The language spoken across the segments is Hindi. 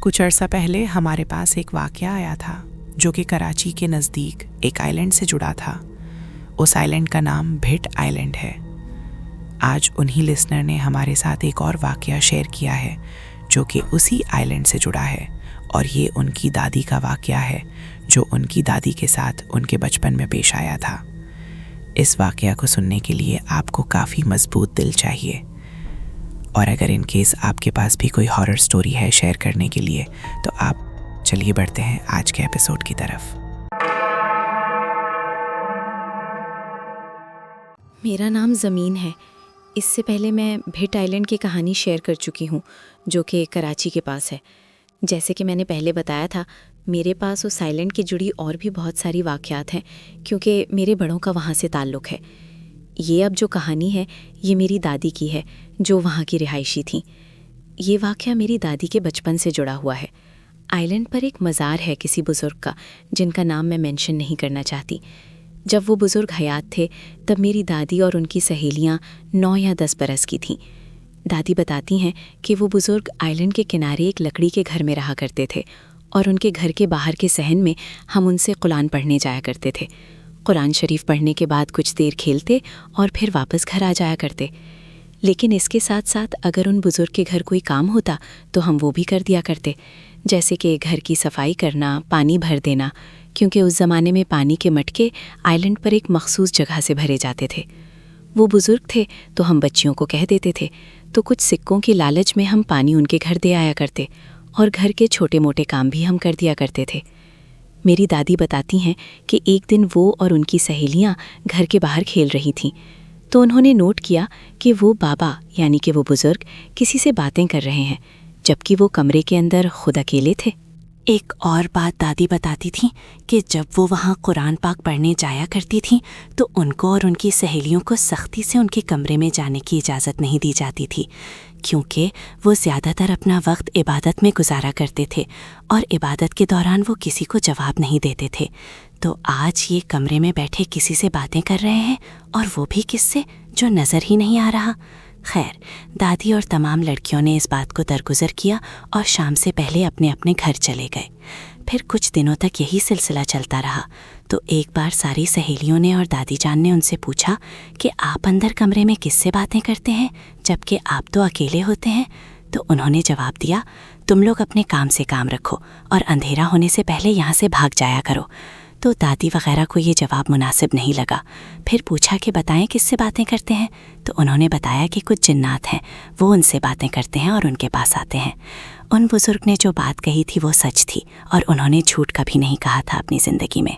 कुछ अरसा पहले हमारे पास एक वाक़या आया था जो कि कराची के नज़दीक एक आइलैंड से जुड़ा था। उस आइलैंड का नाम भिट आइलैंड है। आज उन्हीं लिसनर ने हमारे साथ एक और वाक़या शेयर किया है जो कि उसी आइलैंड से जुड़ा है, और ये उनकी दादी का वाक़या है जो उनकी दादी के साथ उनके बचपन में पेश आया था। इस वाक़या को सुनने के लिए आपको काफ़ी मजबूत दिल चाहिए, और अगर इन केस आपके पास भी कोई हॉरर स्टोरी है शेयर करने के लिए तो आप चलिए बढ़ते हैं आज के एपिसोड की तरफ। मेरा नाम ज़मीन है। इससे पहले मैं भिट आइलैंड की कहानी शेयर कर चुकी हूँ जो कि कराची के पास है। जैसे कि मैंने पहले बताया था, मेरे पास उस आइलैंड की जुड़ी और भी बहुत सारी वाक़यात हैं क्योंकि मेरे बड़ों का वहाँ से ताल्लुक़ है। ये अब जो कहानी है ये मेरी दादी की है जो वहाँ की रिहायशी थी। ये वाक़या मेरी दादी के बचपन से जुड़ा हुआ है। आइलैंड पर एक मज़ार है किसी बुज़ुर्ग का जिनका नाम मैं मेंशन नहीं करना चाहती। जब वो बुज़ुर्ग हयात थे तब मेरी दादी और उनकी सहेलियाँ 9 या 10 बरस की थीं। दादी बताती हैं कि वो बुज़ुर्ग आइलैंड के किनारे एक लकड़ी के घर में रहा करते थे और उनके घर के बाहर के सहन में हम उनसे कुरान पढ़ने जाया करते थे। कुरान शरीफ पढ़ने के बाद कुछ देर खेलते और फिर वापस घर आ जाया करते। लेकिन इसके साथ साथ अगर उन बुज़ुर्ग के घर कोई काम होता तो हम वो भी कर दिया करते, जैसे कि घर की सफाई करना, पानी भर देना, क्योंकि उस ज़माने में पानी के मटके आइलैंड पर एक मखसूस जगह से भरे जाते थे। वो बुज़ुर्ग थे तो हम बच्चियों को कह देते थे, तो कुछ सिक्कों की लालच में हम पानी उनके घर दे आया करते और घर के छोटे मोटे काम भी हम कर दिया करते थे। मेरी दादी बताती हैं कि एक दिन वो और उनकी सहेलियां घर के बाहर खेल रही थीं, तो उन्होंने नोट किया कि वो बाबा यानी कि वो बुज़ुर्ग किसी से बातें कर रहे हैं जबकि वो कमरे के अंदर खुद अकेले थे। एक और बात दादी बताती थी कि जब वो वहाँ कुरान पाक पढ़ने जाया करती थीं तो उनको और उनकी सहेलियों को सख्ती से उनके कमरे में जाने की इजाज़त नहीं दी जाती थी, क्योंकि वो ज़्यादातर अपना वक्त इबादत में गुजारा करते थे और इबादत के दौरान वो किसी को जवाब नहीं देते थे। तो आज ये कमरे में बैठे किसी से बातें कर रहे हैं, और वो भी किससे जो नज़र ही नहीं आ रहा। खैर, दादी और तमाम लड़कियों ने इस बात को दरगुजर किया और शाम से पहले अपने अपने घर चले गए। फिर कुछ दिनों तक यही सिलसिला चलता रहा। तो एक बार सारी सहेलियों ने और दादी जान ने उनसे पूछा कि आप अंदर कमरे में किससे बातें करते हैं जबकि आप तो अकेले होते हैं। तो उन्होंने जवाब दिया, तुम लोग अपने काम से काम रखो और अंधेरा होने से पहले यहाँ से भाग जाया करो। तो दादी वगैरह को ये जवाब मुनासिब नहीं लगा। फिर पूछा कि बताएं किससे बातें करते हैं। तो उन्होंने बताया कि कुछ जिन्नात हैं, वो उनसे बातें करते हैं और उनके पास आते हैं। उन बुज़ुर्ग ने जो बात कही थी वो सच थी और उन्होंने झूठ कभी नहीं कहा था अपनी ज़िंदगी में।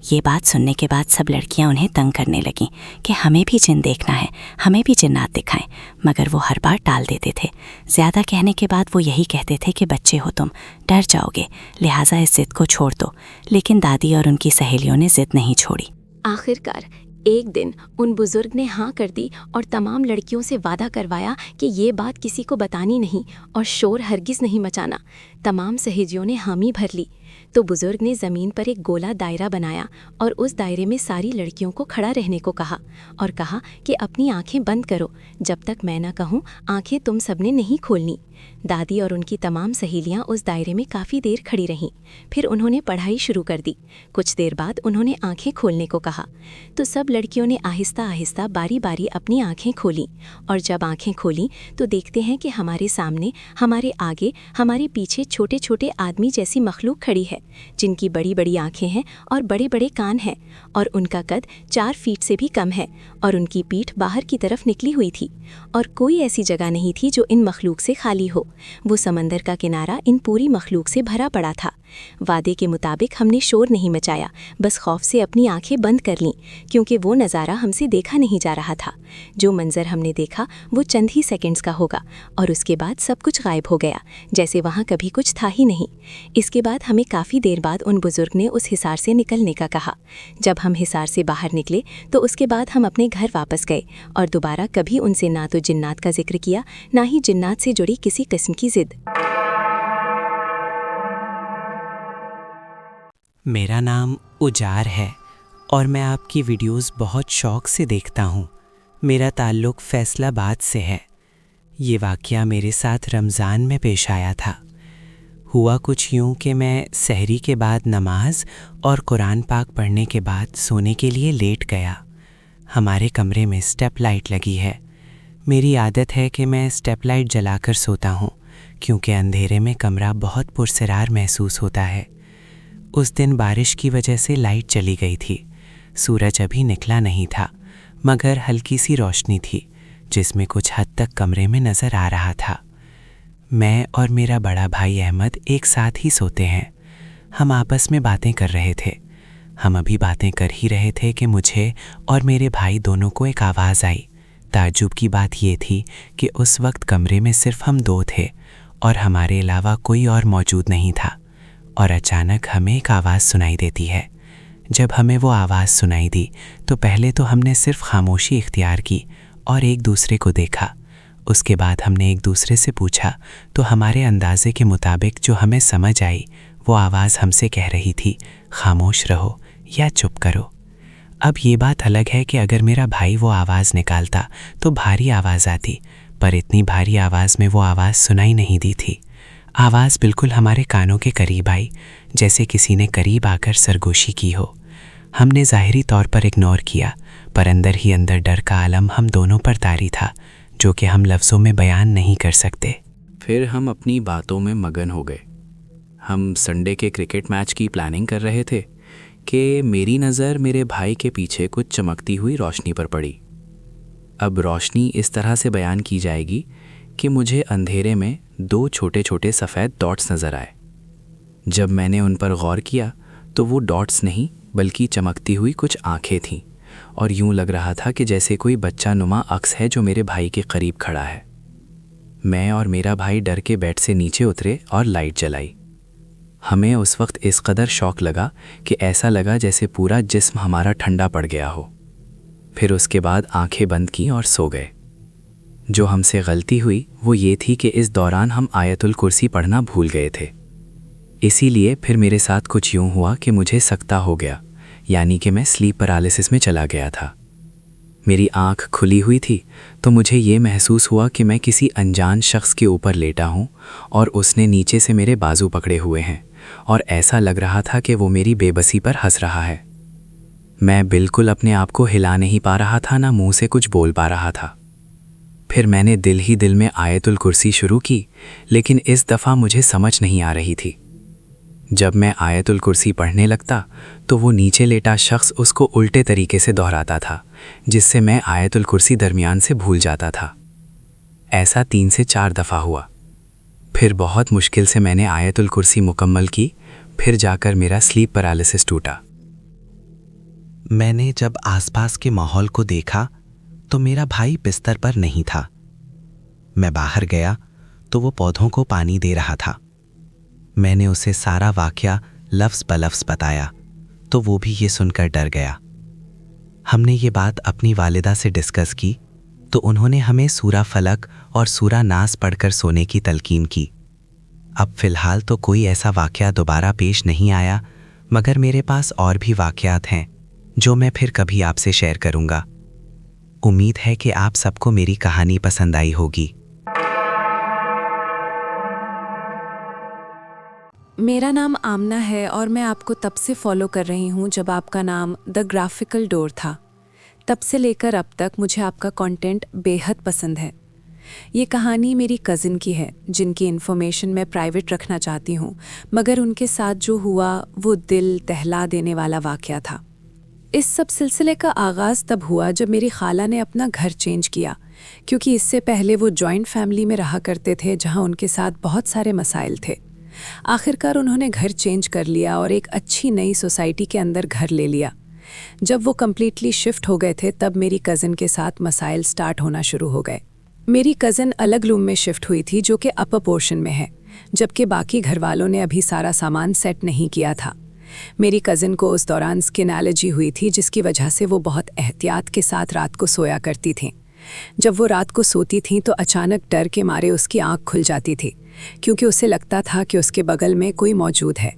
ये बात सुनने के बाद सब लड़कियां उन्हें तंग करने लगीं कि हमें भी जिन देखना है, हमें भी जिन्नात दिखाएं, मगर वो हर बार टाल देते थे। ज़्यादा कहने के बाद वो यही कहते थे कि बच्चे हो तुम, डर जाओगे, लिहाजा इस ज़िद को छोड़ दो। लेकिन दादी और उनकी सहेलियों ने ज़िद नहीं छोड़ी। आखिरकार एक दिन उन बुज़ुर्ग ने हाँ कर दी और तमाम लड़कियों से वादा करवाया कि ये बात किसी को बतानी नहीं और शोर हरगिज़ नहीं मचाना। तमाम सहेलियों ने हामी भर ली। तो बुज़ुर्ग ने ज़मीन पर एक गोला दायरा बनाया और उस दायरे में सारी लड़कियों को खड़ा रहने को कहा और कहा कि अपनी आंखें बंद करो, जब तक मैं ना कहूँ आंखें तुम सबने नहीं खोलनी। दादी और उनकी तमाम सहेलियां उस दायरे में काफ़ी देर खड़ी रहीं। फिर उन्होंने पढ़ाई शुरू कर दी। कुछ देर बाद उन्होंने आंखें खोलने को कहा, तो सब लड़कियों ने आहिस्ता आहिस्ता बारी बारी अपनी आंखें खोलीं, और जब आंखें खोलीं तो देखते हैं कि हमारे सामने, हमारे आगे, हमारे पीछे छोटे छोटे आदमी जैसी मखलूक खड़ी है जिनकी बड़ी बड़ी आंखें हैं और बड़े बड़े कान हैं, और उनका कद 4 फीट से भी कम है, और उनकी पीठ बाहर की तरफ निकली हुई थी, और कोई ऐसी जगह नहीं थी जो इन मखलूक से खाली हो। वो समंदर का किनारा इन पूरी मखलूक से भरा पड़ा था। वादे के मुताबिक हमने शोर नहीं मचाया, बस खौफ से अपनी आंखें बंद कर लीं, क्योंकि वो नज़ारा हमसे देखा नहीं जा रहा था। जो मंजर हमने देखा वो चंद ही सेकंड्स का होगा और उसके बाद सब कुछ गायब हो गया, जैसे वहाँ कभी कुछ था ही नहीं। इसके बाद हमें काफ़ी देर बाद उन बुज़ुर्ग ने उस हिसार से निकलने का कहा। जब हम हिसार से बाहर निकले तो उसके बाद हम अपने घर वापस गए और दोबारा कभी उनसे ना तो जिन्नात का जिक्र किया, ना ही जिन्नात से जुड़ी किसी किस्म की जिद। मेरा नाम उजार है और मैं आपकी वीडियोस बहुत शौक़ से देखता हूँ। मेरा ताल्लुक़ फैसलाबाद से है। ये वाक़या मेरे साथ रमज़ान में पेश आया था। हुआ कुछ यूं कि मैं सहरी के बाद नमाज और कुरान पाक पढ़ने के बाद सोने के लिए लेट गया। हमारे कमरे में स्टेप लाइट लगी है। मेरी आदत है कि मैं स्टेप लाइट जलाकर सोता हूँ क्योंकि अंधेरे में कमरा बहुत पुरसरार महसूस होता है। उस दिन बारिश की वजह से लाइट चली गई थी। सूरज अभी निकला नहीं था मगर हल्की सी रोशनी थी जिसमें कुछ हद तक कमरे में नज़र आ रहा था। मैं और मेरा बड़ा भाई अहमद एक साथ ही सोते हैं। हम आपस में बातें कर रहे थे। हम अभी बातें कर ही रहे थे कि मुझे और मेरे भाई दोनों को एक आवाज़ आई। ताज्जुब की बात ये थी कि उस वक्त कमरे में सिर्फ हम दो थे और हमारे अलावा कोई और मौजूद नहीं था। और अचानक हमें एक आवाज़ सुनाई देती है। जब हमें वो आवाज़ सुनाई दी तो पहले तो हमने सिर्फ खामोशी इख्तियार की और एक दूसरे को देखा। उसके बाद हमने एक दूसरे से पूछा तो हमारे अंदाजे के मुताबिक जो हमें समझ आई वो आवाज़ हमसे कह रही थी, खामोश रहो या चुप करो। अब ये बात अलग है कि अगर मेरा भाई वो आवाज़ निकालता तो भारी आवाज़ आती, पर इतनी भारी आवाज़ में वो आवाज़ सुनाई नहीं दी थी। आवाज़ बिल्कुल हमारे कानों के करीब आई, जैसे किसी ने करीब आकर सरगोशी की हो। हमने ज़ाहिरी तौर पर इग्नोर किया, पर अंदर ही अंदर डर का आलम हम दोनों पर तारी था जो कि हम लफ्ज़ों में बयान नहीं कर सकते। फिर हम अपनी बातों में मगन हो गए। हम संडे के क्रिकेट मैच की प्लानिंग कर रहे थे कि मेरी नज़र मेरे भाई के पीछे कुछ चमकती हुई रोशनी पर पड़ी। अब रोशनी इस तरह से बयान की जाएगी कि मुझे अंधेरे में दो छोटे छोटे सफ़ेद डॉट्स नज़र आए। जब मैंने उन पर गौर किया तो वो डॉट्स नहीं बल्कि चमकती हुई कुछ आंखें थीं और यूं लग रहा था कि जैसे कोई बच्चा नुमा अक्स है जो मेरे भाई के करीब खड़ा है। मैं और मेरा भाई डर के बेड से नीचे उतरे और लाइट जलाई। हमें उस वक्त इस कदर शौक लगा कि ऐसा लगा जैसे पूरा जिस्म हमारा ठंडा पड़ गया हो। फिर उसके बाद आंखें बंद की और सो गए। जो हमसे गलती हुई वो ये थी कि इस दौरान हम आयतुल कुर्सी पढ़ना भूल गए थे। इसीलिए फिर मेरे साथ कुछ यूं हुआ कि मुझे सकता हो गया, यानी कि मैं स्लीप पैरालिसिस में चला गया था। मेरी आंख खुली हुई थी तो मुझे ये महसूस हुआ कि मैं किसी अनजान शख्स के ऊपर लेटा हूँ और उसने नीचे से मेरे बाजू पकड़े हुए हैं और ऐसा लग रहा था कि वो मेरी बेबसी पर हंस रहा है। मैं बिल्कुल अपने आप को हिला नहीं पा रहा था, ना मुंह से कुछ बोल पा रहा था। फिर मैंने दिल ही दिल में आयतुल कुर्सी शुरू की, लेकिन इस दफ़ा मुझे समझ नहीं आ रही थी। जब मैं आयतुल कुर्सी पढ़ने लगता तो वो नीचे लेटा शख्स उसको उल्टे तरीके से दोहराता था, जिससे मैं आयतुल कुर्सी दरमियान से भूल जाता था। ऐसा 3 से 4 दफ़ा हुआ। फिर बहुत मुश्किल से मैंने आयतुल कुर्सी मुकम्मल की, फिर जाकर मेरा स्लीप पैरालिसिस टूटा। मैंने जब आसपास के माहौल को देखा तो मेरा भाई बिस्तर पर नहीं था। मैं बाहर गया तो वो पौधों को पानी दे रहा था। मैंने उसे सारा वाक़या लफ्ज़ बलफ्ज़ बताया तो वो भी ये सुनकर डर गया। हमने ये बात अपनी वालिदा से डिस्कस की तो उन्होंने हमें सूरा फलक और सूरा नास पढ़कर सोने की तलकीन की। अब फ़िलहाल तो कोई ऐसा वाक़या दोबारा पेश नहीं आया, मगर मेरे पास और भी वाक़यात हैं जो मैं फिर कभी आपसे शेयर करूँगा। उम्मीद है कि आप सबको मेरी कहानी पसंद आई होगी। मेरा नाम आमना है और मैं आपको तब से फॉलो कर रही हूँ जब आपका नाम द ग्राफिकल डोर था। तब से लेकर अब तक मुझे आपका कंटेंट बेहद पसंद है। ये कहानी मेरी कज़िन की है जिनकी इन्फॉर्मेशन मैं प्राइवेट रखना चाहती हूँ, मगर उनके साथ जो हुआ वो दिल दहला देने वाला वाक़या था। इस सब सिलसिले का आगाज़ तब हुआ जब मेरी खाला ने अपना घर चेंज किया, क्योंकि इससे पहले वो जॉइंट फैमिली में रहा करते थे जहाँ उनके साथ बहुत सारे मसाइल थे। आखिरकार उन्होंने घर चेंज कर लिया और एक अच्छी नई सोसाइटी के अंदर घर ले लिया। जब वो कम्प्लीटली शिफ्ट हो गए थे तब मेरी कज़िन के साथ मसाइल स्टार्ट होना शुरू हो गए। मेरी कज़िन अलग रूम में शिफ्ट हुई थी जो कि अपर पोर्शन में है, जबकि बाकी घर वालों ने अभी सारा सामान सेट नहीं किया था। मेरी कज़िन को उस दौरान स्किन एलर्जी हुई थी, जिसकी वजह से वो बहुत एहतियात के साथ रात को सोया करती थीं। जब वो रात को सोती थीं तो अचानक डर के मारे उसकी आंख खुल जाती थी, क्योंकि उसे लगता था कि उसके बगल में कोई मौजूद है।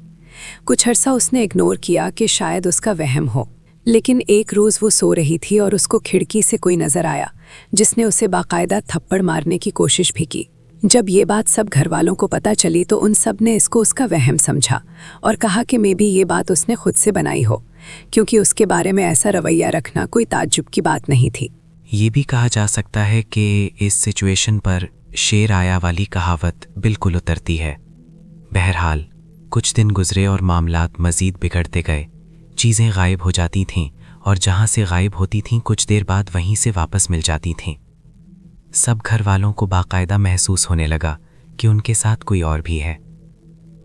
कुछ अरसा उसने इग्नोर किया कि शायद उसका वहम हो, लेकिन एक रोज़ वो सो रही थी और उसको खिड़की से कोई नज़र आया, जिसने उसे बाकायदा थप्पड़ मारने की कोशिश भी की। जब ये बात सब घर वालों को पता चली तो उन सब ने इसको उसका वहम समझा और कहा कि मे बी ये बात उसने खुद से बनाई हो, क्योंकि उसके बारे में ऐसा रवैया रखना कोई ताज्जुब की बात नहीं थी। ये भी कहा जा सकता है कि इस सिचुएशन पर शेर आया वाली कहावत बिल्कुल उतरती है। बहरहाल कुछ दिन गुजरे और मामलात मज़ीद बिगड़ते गए। चीज़ें गायब हो जाती थीं और जहाँ से गायब होती थीं कुछ देर बाद वहीं से वापस मिल जाती थीं। सब घर वालों को बाकायदा महसूस होने लगा कि उनके साथ कोई और भी है।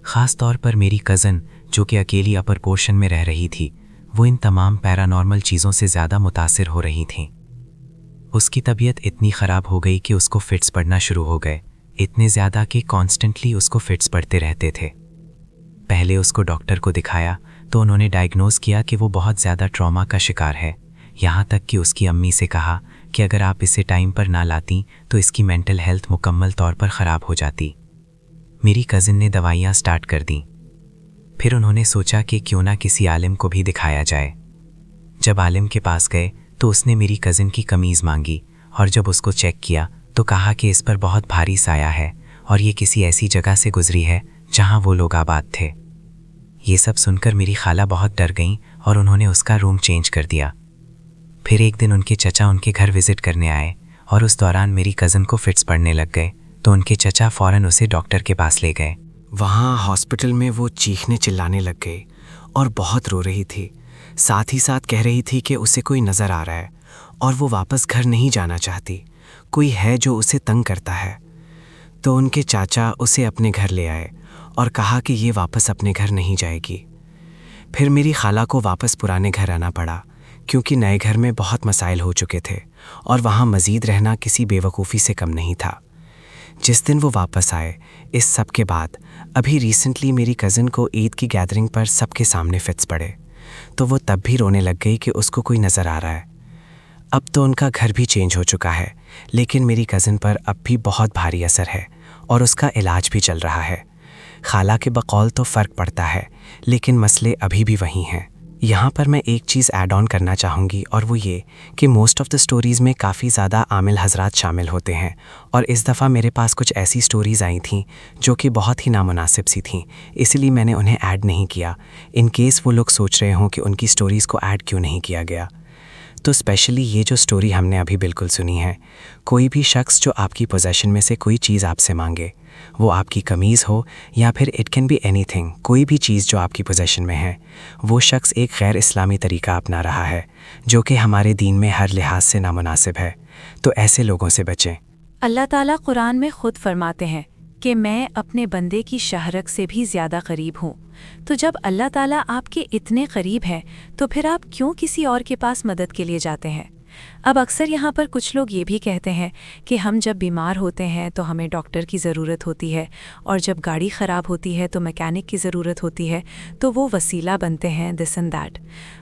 ख़ास तौर पर मेरी कज़न, जो कि अकेली अपर पोर्शन में रह रही थी, वो इन तमाम पैरानॉर्मल चीज़ों से ज़्यादा मुतासिर हो रही थीं। उसकी तबीयत इतनी ख़राब हो गई कि उसको फिट्स पड़ना शुरू हो गए, इतने ज़्यादा कि कॉन्स्टेंटली उसको फिट्स पड़ते रहते थे। पहले उसको डॉक्टर को दिखाया तो उन्होंने डायग्नोज किया कि वो बहुत ज़्यादा ट्रॉमा का शिकार है। यहाँ तक कि उसकी अम्मी से कहा कि अगर आप इसे टाइम पर ना लाती तो इसकी मेंटल हेल्थ मुकम्मल तौर पर ख़राब हो जाती। मेरी कज़िन ने दवाइयाँ स्टार्ट कर दी। फिर उन्होंने सोचा कि क्यों ना किसी आलिम को भी दिखाया जाए। जब आलिम के पास गए तो उसने मेरी कज़िन की कमीज़ मांगी और जब उसको चेक किया तो कहा कि इस पर बहुत भारी साया है और ये किसी ऐसी जगह से गुजरी है जहाँ वो लोग आबाद थे। ये सब सुनकर मेरी खाला बहुत डर गईं और उन्होंने उसका रूम चेंज कर दिया। फिर एक दिन उनके चचा उनके घर विज़िट करने आए और उस दौरान मेरी कज़न को फिट्स पड़ने लग गए तो उनके चचा फ़ौरन उसे डॉक्टर के पास ले गए। वहाँ हॉस्पिटल में वो चीखने चिल्लाने लग गई और बहुत रो रही थी। साथ ही साथ कह रही थी कि उसे कोई नज़र आ रहा है और वो वापस घर नहीं जाना चाहती, कोई है जो उसे तंग करता है। तो उनके चाचा उसे अपने घर ले आए और कहा कि ये वापस अपने घर नहीं जाएगी। फिर मेरी खाला को वापस पुराने घर आना पड़ा, क्योंकि नए घर में बहुत मसाइल हो चुके थे और वहाँ मज़ीद रहना किसी बेवकूफ़ी से कम नहीं था। जिस दिन वो वापस आए, इस सब के बाद अभी रिसेंटली मेरी कज़न को ईद की गैदरिंग पर सबके सामने फिट्स पड़े, तो वो तब भी रोने लग गई कि उसको कोई नज़र आ रहा है। अब तो उनका घर भी चेंज हो चुका है, लेकिन मेरी कज़न पर अब भी बहुत भारी असर है और उसका इलाज भी चल रहा है। खाला के बकौल तो फ़र्क पड़ता है, लेकिन मसले अभी भी वही हैं। यहाँ पर मैं एक चीज़ ऐड ऑन करना चाहूँगी और वो ये कि मोस्ट ऑफ़ द स्टोरीज़ में काफ़ी ज़्यादा आमिल हज़रात शामिल होते हैं और इस दफ़ा मेरे पास कुछ ऐसी स्टोरीज़ आई थीं जो कि बहुत ही नामुनासिब सी थीं, इसलिए मैंने उन्हें ऐड नहीं किया, इन केस वो लोग सोच रहे हों कि उनकी स्टोरीज़ को ऐड क्यों नहीं किया गया। तो स्पेशली ये जो स्टोरी हमने अभी बिल्कुल सुनी है, कोई भी शख्स जो आपकी पोजेशन में से कोई चीज़ आपसे मांगे, वो आपकी कमीज़ हो या फिर इट कैन बी एनीथिंग, कोई भी चीज़ जो आपकी पोजेशन में है, वो शख्स एक गैर इस्लामी तरीका अपना रहा है जो कि हमारे दीन में हर लिहाज से नामुनासिब है। तो ऐसे लोगों से बचें। अल्लाह ताला कुरान में खुद फरमाते हैं कि मैं अपने बंदे की शहरक से भी ज़्यादा करीब हूँ। तो जब अल्लाह ताला आपके इतने करीब है तो फिर आप क्यों किसी और के पास मदद के लिए जाते हैं? अब अक्सर यहाँ पर कुछ लोग ये भी कहते हैं कि हम जब बीमार होते हैं तो हमें डॉक्टर की ज़रूरत होती है और जब गाड़ी ख़राब होती है तो मैकेनिक की ज़रूरत होती है, तो वो वसीला बनते हैं, दिस एंड दैट।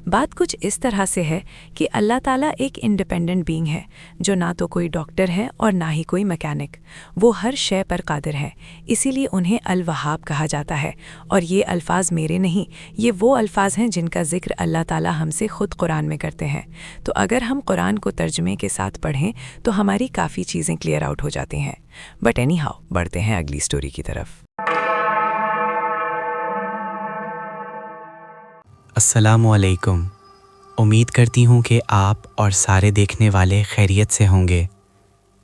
बात कुछ इस तरह से है कि अल्लाह ताला एक इंडिपेंडेंट बीइंग है जो ना तो कोई डॉक्टर है और ना ही कोई मैकेनिक। वो हर शय पर कादिर है, इसीलिए उन्हें अल वहाब कहा जाता है। और ये अल्फाज मेरे नहीं, ये वो अल्फाज हैं जिनका जिक्र अल्लाह ताला हमसे ख़ुद कुरान में करते हैं। तो अगर हम कुरान को तर्जुमे के साथ पढ़ें तो हमारी काफ़ी चीज़ें क्लियर आउट हो जाती हैं। बट एनी हाउ, बढ़ते हैं अगली स्टोरी की तरफ। अस्सलामुअलैकुम। उम्मीद करती हूँ कि आप और सारे देखने वाले खैरियत से होंगे।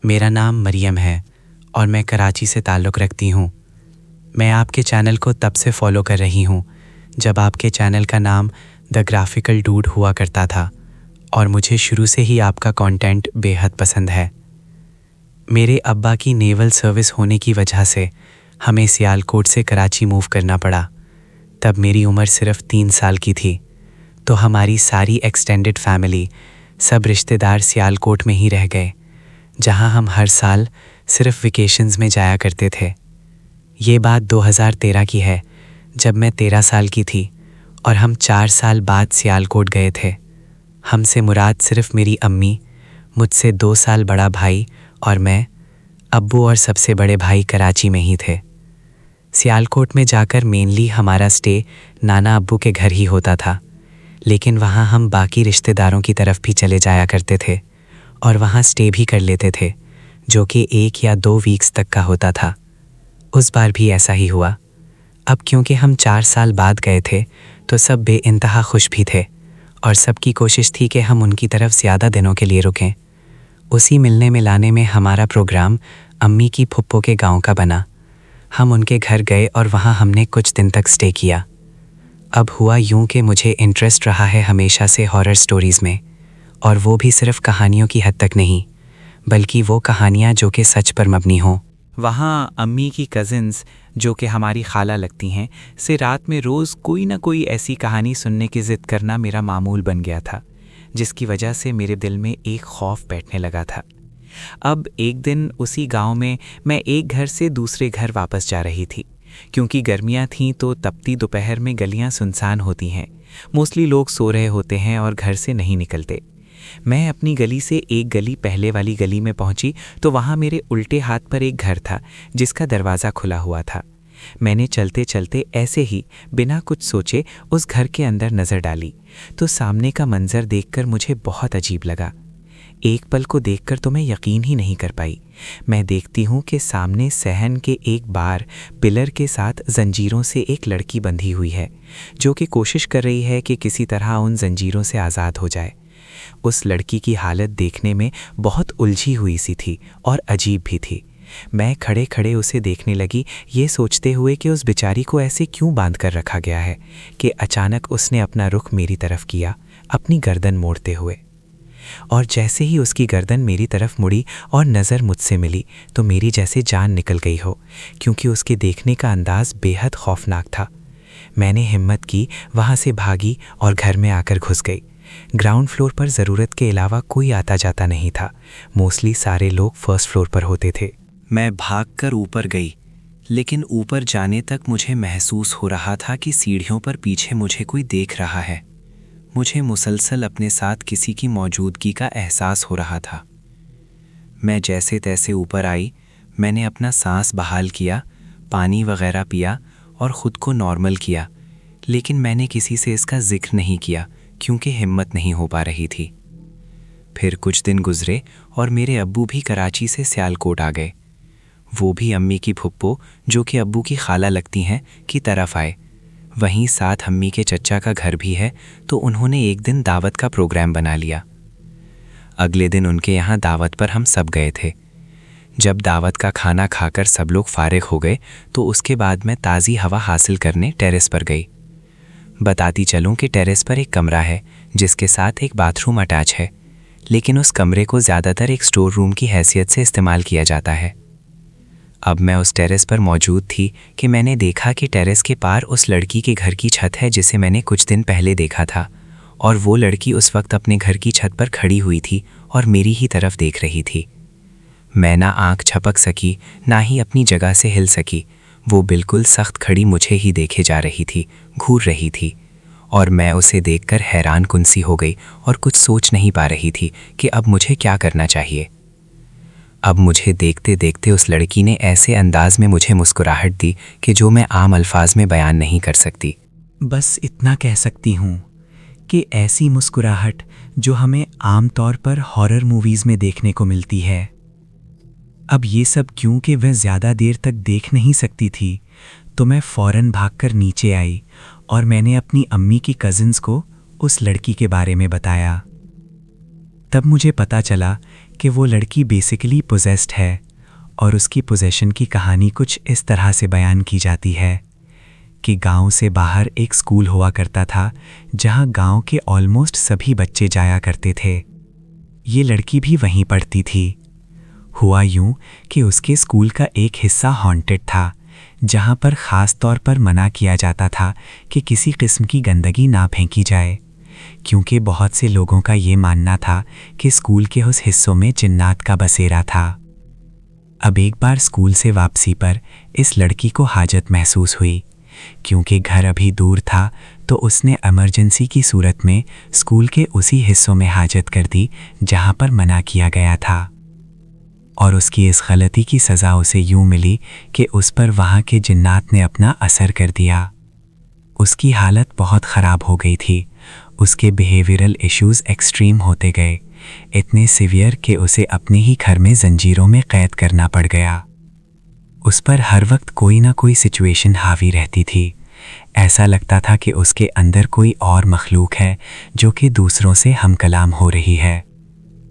मेरा नाम मरियम है और मैं कराची से ताल्लुक़ रखती हूँ। मैं आपके चैनल को तब से फॉलो कर रही हूँ जब आपके चैनल का नाम द ग्राफिकल डूड हुआ करता था और मुझे शुरू से ही आपका कंटेंट बेहद पसंद है। मेरे अब्बा की नेवल सर्विस होने की वजह से हमें सियालकोट से कराची मूव करना पड़ा। तब मेरी उम्र सिर्फ 3 साल की थी, तो हमारी सारी एक्सटेंडेड फैमिली, सब रिश्तेदार सियालकोट में ही रह गए, जहां हम हर साल सिर्फ वेकेशंस में जाया करते थे। ये बात 2013 की है, जब मैं 13 साल की थी और हम 4 साल बाद सियालकोट गए थे। हमसे मुराद सिर्फ मेरी अम्मी, मुझसे 2 साल बड़ा भाई और मैं, अब्बू और सबसे बड़े भाई कराची में ही थे। सियालकोट में जाकर मेनली हमारा स्टे नाना अब्बू के घर ही होता था, लेकिन वहाँ हम बाकी रिश्तेदारों की तरफ भी चले जाया करते थे और वहाँ स्टे भी कर लेते थे, जो कि 1 या 2 वीक्स तक का होता था। उस बार भी ऐसा ही हुआ। अब क्योंकि हम 4 साल बाद गए थे तो सब बेइंतहा खुश भी थे और सबकी कोशिश थी कि हम उनकी तरफ ज़्यादा दिनों के लिए रुकें। उसी मिलने मिलाने में हमारा प्रोग्राम अम्मी की फुप्पो के गांव का बना। हम उनके घर गए और वहां हमने कुछ दिन तक स्टे किया। अब हुआ यूं कि मुझे इंटरेस्ट रहा है हमेशा से हॉरर स्टोरीज़ में, और वो भी सिर्फ कहानियों की हद तक नहीं, बल्कि वो कहानियाँ जो कि सच पर मबनी हों। वहाँ अम्मी की कज़िन्स, जो कि हमारी खाला लगती हैं, से रात में रोज़ कोई ना कोई ऐसी कहानी सुनने की ज़िद करना मेरा मामूल बन गया था, जिसकी वजह से मेरे दिल में एक खौफ बैठने लगा था। अब एक दिन उसी गांव में मैं एक घर से दूसरे घर वापस जा रही थी। क्योंकि गर्मियां थीं तो तपती दोपहर में गलियां सुनसान होती हैं, मोस्टली लोग सो रहे होते हैं और घर से नहीं निकलते। मैं अपनी गली से एक गली पहले वाली गली में पहुंची तो वहां मेरे उल्टे हाथ पर एक घर था जिसका दरवाज़ा खुला हुआ था। मैंने चलते चलते ऐसे ही बिना कुछ सोचे उस घर के अंदर नज़र डाली तो सामने का मंजर देखकर मुझे बहुत अजीब लगा। एक पल को देखकर तो मैं यकीन ही नहीं कर पाई। मैं देखती हूँ कि सामने सहन के एक बार पिलर के साथ जंजीरों से एक लड़की बंधी हुई है, जो कि कोशिश कर रही है कि किसी तरह उन जंजीरों से आज़ाद हो जाए। उस लड़की की हालत देखने में बहुत उलझी हुई सी थी और अजीब भी थी। मैं खड़े खड़े उसे देखने लगी, ये सोचते हुए कि उस बेचारी को ऐसे क्यों बांध कर रखा गया है, कि अचानक उसने अपना रुख मेरी तरफ किया, अपनी गर्दन मोड़ते हुए। और जैसे ही उसकी गर्दन मेरी तरफ मुड़ी और नज़र मुझसे मिली तो मेरी जैसे जान निकल गई हो, क्योंकि उसके देखने का अंदाज़ बेहद खौफनाक था। मैंने हिम्मत की, वहाँ से भागी और घर में आकर घुस गई। ग्राउंड फ्लोर पर ज़रूरत के अलावा कोई आता जाता नहीं था, मोस्टली सारे लोग फर्स्ट फ्लोर पर होते थे। मैं भागकर ऊपर गई, लेकिन ऊपर जाने तक मुझे महसूस हो रहा था कि सीढ़ियों पर पीछे मुझे कोई देख रहा है। मुझे मुसलसल अपने साथ किसी की मौजूदगी का एहसास हो रहा था। मैं जैसे तैसे ऊपर आई, मैंने अपना सांस बहाल किया, पानी वगैरह पिया और ख़ुद को नॉर्मल किया, लेकिन मैंने किसी से इसका जिक्र नहीं किया क्योंकि हिम्मत नहीं हो पा रही थी। फिर कुछ दिन गुजरे और मेरे अब्बू भी कराची से सियालकोट आ गए। वो भी अम्मी की फुप्पो, जो कि अब्बू की खाला लगती हैं, की तरफ आए। वहीं साथ अम्मी के चच्चा का घर भी है, तो उन्होंने एक दिन दावत का प्रोग्राम बना लिया। अगले दिन उनके यहाँ दावत पर हम सब गए थे। जब दावत का खाना खाकर सब लोग फारिग हो गए तो उसके बाद मैं ताज़ी हवा हासिल करने टेरेस पर गई। बताती चलूँ कि टेरेस पर एक कमरा है जिसके साथ एक बाथरूम अटैच है, लेकिन उस कमरे को ज़्यादातर एक स्टोर रूम की हैसियत से इस्तेमाल किया जाता है। अब मैं उस टेरेस पर मौजूद थी कि मैंने देखा कि टेरेस के पार उस लड़की के घर की छत है जिसे मैंने कुछ दिन पहले देखा था, और वो लड़की उस वक्त अपने घर की छत पर खड़ी हुई थी और मेरी ही तरफ देख रही थी। मैं ना आंख झपक सकी, ना ही अपनी जगह से हिल सकी। वो बिल्कुल सख्त खड़ी मुझे ही देखे जा रही थी, घूर रही थी, और मैं उसे देखकर हैरान कुन-सी हो गई और कुछ सोच नहीं पा रही थी कि अब मुझे क्या करना चाहिए। अब मुझे देखते देखते उस लड़की ने ऐसे अंदाज में मुझे मुस्कुराहट दी कि जो मैं आम अल्फाज में बयान नहीं कर सकती। बस इतना कह सकती हूँ कि ऐसी मुस्कुराहट जो हमें आम तौर पर हॉरर मूवीज़ में देखने को मिलती है। अब ये सब क्योंकि वह ज़्यादा देर तक देख नहीं सकती थी, तो मैं फ़ौरन भागकर नीचे आई और मैंने अपनी अम्मी की कज़िन्स को उस लड़की के बारे में बताया। तब मुझे पता चला कि वो लड़की बेसिकली पोजेस्ड है, और उसकी पोजेशन की कहानी कुछ इस तरह से बयान की जाती है कि गांव से बाहर एक स्कूल हुआ करता था जहां गांव के ऑलमोस्ट सभी बच्चे जाया करते थे। ये लड़की भी वहीं पढ़ती थी। हुआ यूं कि उसके स्कूल का एक हिस्सा हॉन्टेड था, जहां पर ख़ास तौर पर मना किया जाता था कि किसी किस्म की गंदगी ना फेंकी जाए, क्योंकि बहुत से लोगों का ये मानना था कि स्कूल के उस हिस्सों में जिन्नात का बसेरा था। अब एक बार स्कूल से वापसी पर इस लड़की को हाजत महसूस हुई। क्योंकि घर अभी दूर था तो उसने इमरजेंसी की सूरत में स्कूल के उसी हिस्सों में हाजत कर दी जहां पर मना किया गया था, और उसकी इस गलती की सज़ा उसे यूं मिली कि उस पर वहां के जिन्नात ने अपना असर कर दिया। उसकी हालत बहुत ख़राब हो गई थी। उसके बिहेवियरल इश्यूज़ एक्सट्रीम होते गए, इतने सिवियर कि उसे अपने ही घर में जंजीरों में कैद करना पड़ गया। उस पर हर वक्त कोई ना कोई सिचुएशन हावी रहती थी। ऐसा लगता था कि उसके अंदर कोई और मखलूक है जो कि दूसरों से हम कलाम हो रही है।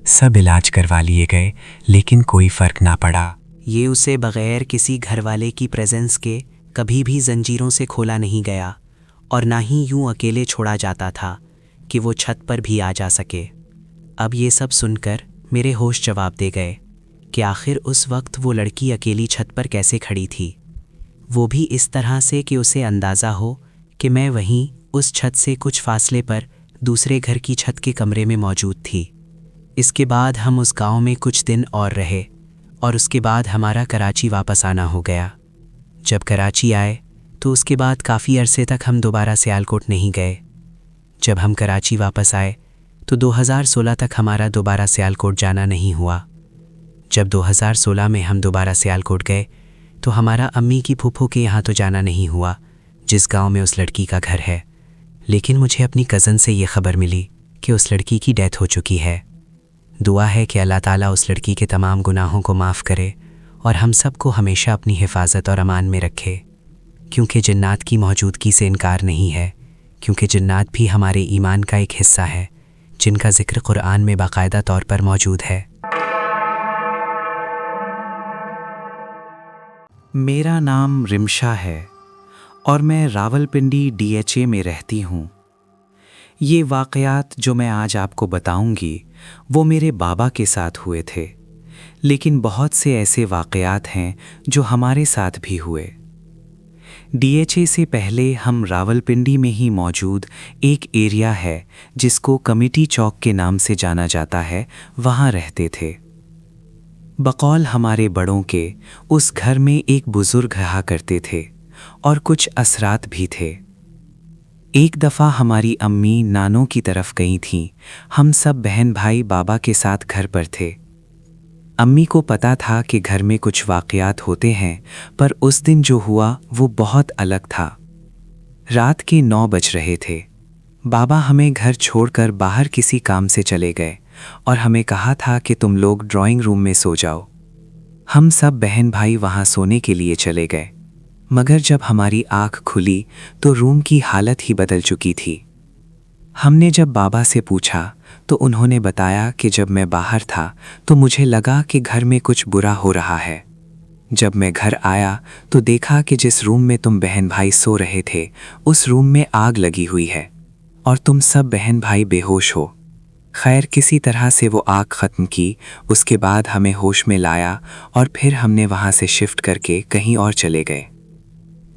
सब इलाज करवा लिए गए लेकिन कोई फ़र्क ना पड़ा। ये उसे बग़ैर किसी घरवाले की प्रेजेंस के कभी भी जंजीरों से खोला नहीं गया और ना ही यूं अकेले छोड़ा जाता था कि वो छत पर भी आ जा सके। अब ये सब सुनकर मेरे होश जवाब दे गए कि आखिर उस वक्त वो लड़की अकेली छत पर कैसे खड़ी थी, वो भी इस तरह से कि उसे अंदाज़ा हो कि मैं वहीं उस छत से कुछ फासले पर दूसरे घर की छत के कमरे में मौजूद थी। इसके बाद हम उस गांव में कुछ दिन और रहे और उसके बाद हमारा कराची वापस आना हो गया। जब कराची आए तो उसके बाद काफ़ी अरसे तक हम दोबारा सियालकोट नहीं गए। जब हम कराची वापस आए तो 2016 तक हमारा दोबारा सियालकोट जाना नहीं हुआ। जब 2016 में हम दोबारा सियालकोट गए तो हमारा अम्मी की फूफो के यहाँ तो जाना नहीं हुआ जिस गांव में उस लड़की का घर है, लेकिन मुझे अपनी कज़न से ये खबर मिली कि उस लड़की की डेथ हो चुकी है। दुआ है कि अल्लाह ताला उस लड़की के तमाम गुनाहों को माफ़ करे और हम सबको हमेशा अपनी हिफाजत और अमान में रखे, क्योंकि जन्नात की मौजूदगी से इनकार नहीं है, क्योंकि जन्नात भी हमारे ईमान का एक हिस्सा है जिनका ज़िक्र कुरान में बाकायदा तौर पर मौजूद है। मेरा नाम रिमशा है और मैं रावलपिंडी DHA में रहती हूँ। ये वाक़यात जो मैं आज आपको बताऊंगी वो मेरे बाबा के साथ हुए थे, लेकिन बहुत से ऐसे वाक़यात हैं जो हमारे साथ भी हुए। DHA से पहले हम रावलपिंडी में ही मौजूद एक एरिया है जिसको कमेटी चौक के नाम से जाना जाता है, वहाँ रहते थे। बकौल हमारे बड़ों के उस घर में एक बुज़ुर्ग रहा करते थे और कुछ असरात भी थे। एक दफ़ा हमारी अम्मी नानों की तरफ गई थीं। हम सब बहन भाई बाबा के साथ घर पर थे। अम्मी को पता था कि घर में कुछ वाक़यात होते हैं, पर उस दिन जो हुआ वो बहुत अलग था। रात के 9 बज रहे थे। बाबा हमें घर छोड़कर बाहर किसी काम से चले गए और हमें कहा था कि तुम लोग ड्राइंग रूम में सो जाओ। हम सब बहन भाई वहाँ सोने के लिए चले गए, मगर जब हमारी आँख खुली तो रूम की हालत ही बदल चुकी थी। हमने जब बाबा से पूछा तो उन्होंने बताया कि जब मैं बाहर था तो मुझे लगा कि घर में कुछ बुरा हो रहा है। जब मैं घर आया तो देखा कि जिस रूम में तुम बहन भाई सो रहे थे उस रूम में आग लगी हुई है और तुम सब बहन भाई बेहोश हो। खैर किसी तरह से वो आग ख़त्म की। उसके बाद हमें होश में लाया और फिर हमने वहाँ से शिफ्ट करके कहीं और चले गए।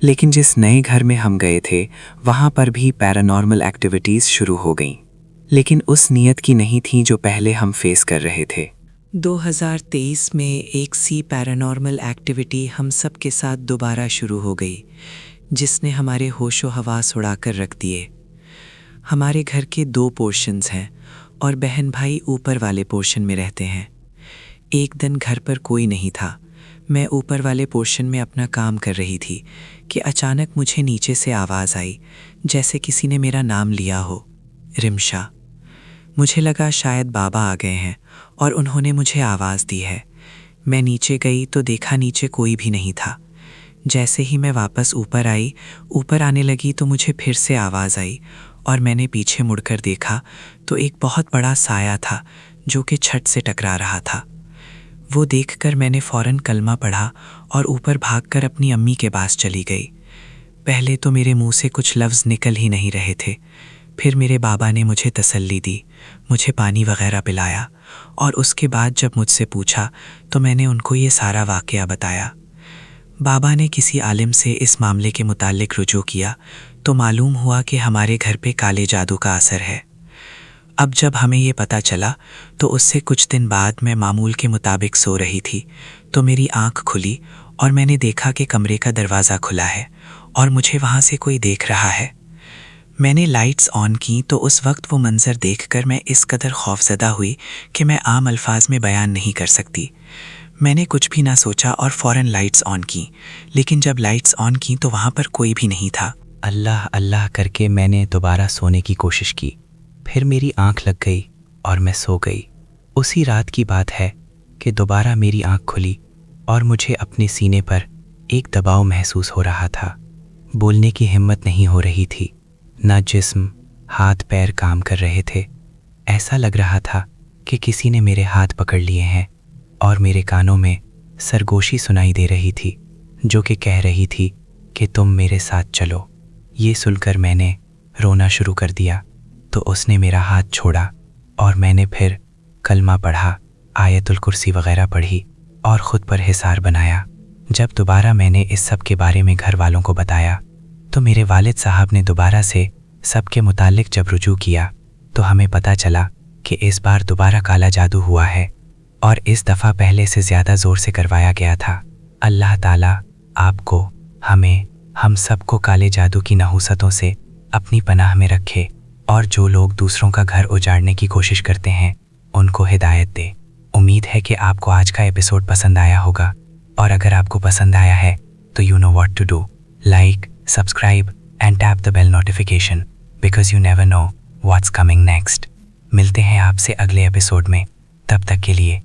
लेकिन जिस नए घर में हम गए थे वहाँ पर भी पैरानॉर्मल एक्टिविटीज़ शुरू हो गईं, लेकिन उस नीयत की नहीं थी जो पहले हम फेस कर रहे थे। 2023 में एक सी पैरानॉर्मल एक्टिविटी हम सब के साथ दोबारा शुरू हो गई, जिसने हमारे होशो हवास उड़ाकर रख दिए। हमारे घर के 2 पोर्शंस हैं और बहन भाई ऊपर वाले पोर्शन में रहते हैं। एक दिन घर पर कोई नहीं था। मैं ऊपर वाले पोर्शन में अपना काम कर रही थी कि अचानक मुझे नीचे से आवाज़ आई, जैसे किसी ने मेरा नाम लिया हो, रिमशा। मुझे लगा शायद बाबा आ गए हैं और उन्होंने मुझे आवाज़ दी है। मैं नीचे गई तो देखा नीचे कोई भी नहीं था। जैसे ही मैं वापस ऊपर आई, ऊपर आने लगी तो मुझे फिर से आवाज़ आई और मैंने पीछे मुड़कर देखा तो एक बहुत बड़ा साया था जो कि छत से टकरा रहा था। वो देखकर मैंने फ़ौरन कलमा पढ़ा और ऊपर भागकर अपनी अम्मी के पास चली गई। पहले तो मेरे मुंह से कुछ लफ्ज़ निकल ही नहीं रहे थे। फिर मेरे बाबा ने मुझे तसल्ली दी, मुझे पानी वग़ैरह पिलाया और उसके बाद जब मुझसे पूछा तो मैंने उनको ये सारा वाक़या बताया। बाबा ने किसी आलिम से इस मामले के मुताल्लिक रुजू किया तो मालूम हुआ कि हमारे घर पे काले जादू का असर है। अब जब हमें ये पता चला तो उससे कुछ दिन बाद मैं मामूल के मुताबिक सो रही थी तो मेरी आँख खुली और मैंने देखा कि कमरे का दरवाज़ा खुला है और मुझे वहाँ से कोई देख रहा है। मैंने लाइट्स ऑन की तो उस वक्त वो मंज़र देखकर मैं इस कदर खौफज़दा हुई कि मैं आम अल्फाज में बयान नहीं कर सकती। मैंने कुछ भी ना सोचा और फ़ौरन लाइट्स ऑन की, लेकिन जब लाइट्स ऑन की तो वहाँ पर कोई भी नहीं था। अल्लाह अल्लाह करके मैंने दोबारा सोने की कोशिश की, फिर मेरी आंख लग गई और मैं सो गई। उसी रात की बात है कि दोबारा मेरी आंख खुली और मुझे अपने सीने पर एक दबाव महसूस हो रहा था। बोलने की हिम्मत नहीं हो रही थी, ना जिस्म, हाथ पैर काम कर रहे थे। ऐसा लग रहा था कि किसी ने मेरे हाथ पकड़ लिए हैं और मेरे कानों में सरगोशी सुनाई दे रही थी जो कि कह रही थी कि तुम मेरे साथ चलो। ये सुनकर मैंने रोना शुरू कर दिया तो उसने मेरा हाथ छोड़ा और मैंने फिर कलमा पढ़ा, आयतुल कुर्सी वगैरह पढ़ी और ख़ुद पर हिसार बनाया। जब दोबारा मैंने इस सब के बारे में घर वालों को बताया तो मेरे वालिद साहब ने दोबारा से सब के मुतालिक जब रुजू किया तो हमें पता चला कि इस बार दोबारा काला जादू हुआ है और इस दफ़ा पहले से ज़्यादा ज़ोर से करवाया गया था। अल्लाह ताला आपको, हमें, हम सबको काले जादू की नहूसतों से अपनी पनाह में रखे और जो लोग दूसरों का घर उजाड़ने की कोशिश करते हैं उनको हिदायत दे। उम्मीद है कि आपको आज का एपिसोड पसंद आया होगा और अगर आपको पसंद आया है तो you know what to do, like, subscribe and tap the bell notification because you never know what's coming next. मिलते हैं आपसे अगले एपिसोड में, तब तक के लिए